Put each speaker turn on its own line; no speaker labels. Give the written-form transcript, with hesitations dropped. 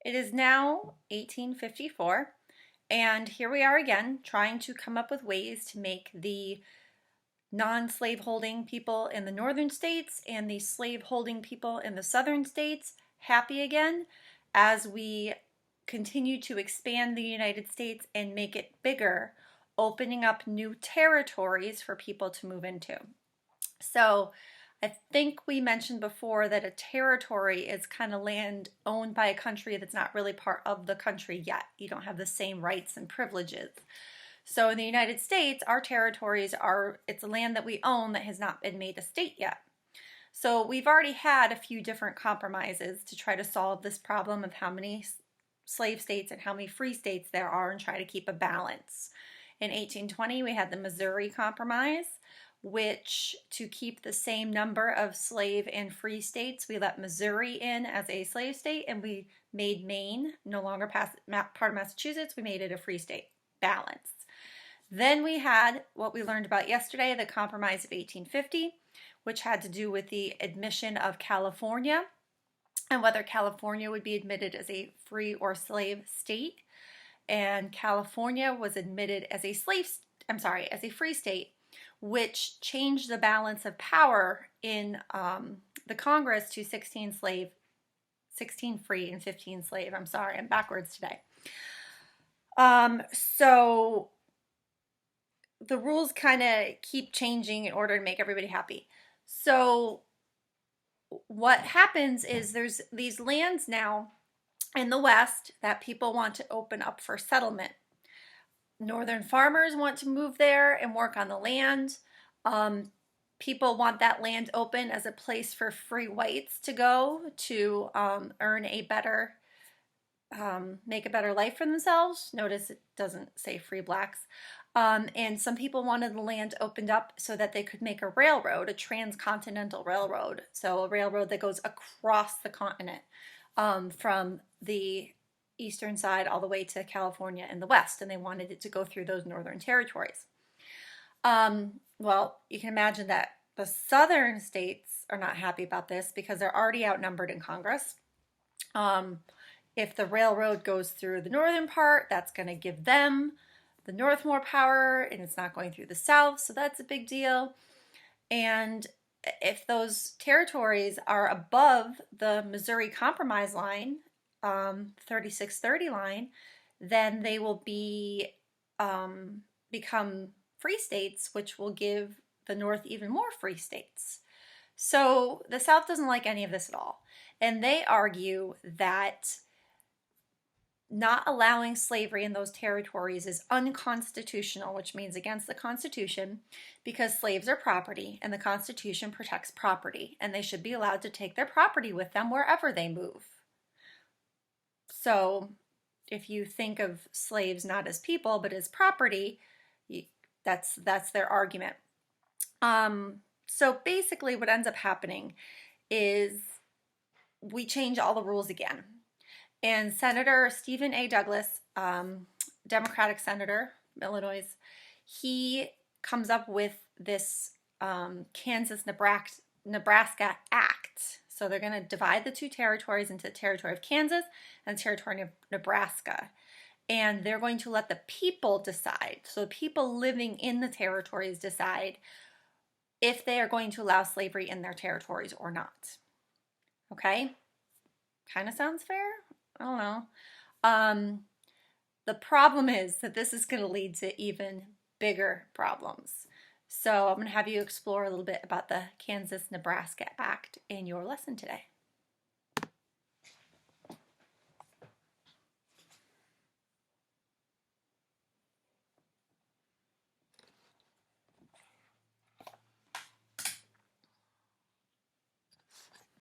It is now 1854, and here we are again trying to come up with ways to make the non-slave-holding people in the northern states and the slave-holding people in the southern states happy again as we continue to expand the United States and make it bigger, opening up new territories for people to move into. So I think we mentioned before that a territory is kind of land owned by a country that's not really part of the country yet. You don't have the same rights and privileges. So in the United States, our territories it's a land that we own that has not been made a state yet. So we've already had a few different compromises to try to solve this problem of how many slave states and how many free states there are and try to keep a balance. In 1820, we had the Missouri Compromise, which to keep the same number of slave and free states, we let Missouri in as a slave state and we made Maine no longer part of Massachusetts. We made it a free state. Balance. Then we had what we learned about yesterday, the Compromise of 1850, which had to do with the admission of California and whether California would be admitted as a free or slave state. And California was admitted as a free state, which changed the balance of power in the Congress to 16 free and 15 slave. I'm sorry, I'm backwards today. So the rules kind of keep changing in order to make everybody happy. So what happens is there's these lands now in the West that people want to open up for settlement. Northern farmers want to move there and work on the land. People want that land open as a place for free whites to go to earn a better, make a better life for themselves. Notice it doesn't say free blacks. And some people wanted the land opened up so that they could make a railroad, a transcontinental railroad. So a railroad that goes across the continent from the eastern side all the way to California in the west, and they wanted it to go through those northern territories. Well, you can imagine that the southern states are not happy about this because they're already outnumbered in Congress. If the railroad goes through the northern part, that's going to give them the north more power, and it's not going through the south, so that's a big deal. And if those territories are above the Missouri Compromise line, 3630 line, then they will become free states, which will give the North even more free states. So the South doesn't like any of this at all. And they argue that not allowing slavery in those territories is unconstitutional, which means against the Constitution, because slaves are property and the Constitution protects property, and they should be allowed to take their property with them wherever they move. So if you think of slaves not as people but as property, that's their argument. So basically what ends up happening is we change all the rules again. And Senator Stephen A. Douglas, Democratic senator from Illinois, he comes up with this Kansas-Nebraska Act. So they're going to divide the two territories into the territory of Kansas and the territory of Nebraska. And they're going to let the people decide. So the people living in the territories decide if they are going to allow slavery in their territories or not. Okay? Kind of sounds fair? I don't know. The problem is that this is going to lead to even bigger problems. So I'm going to have you explore a little bit about the Kansas-Nebraska Act in your lesson today.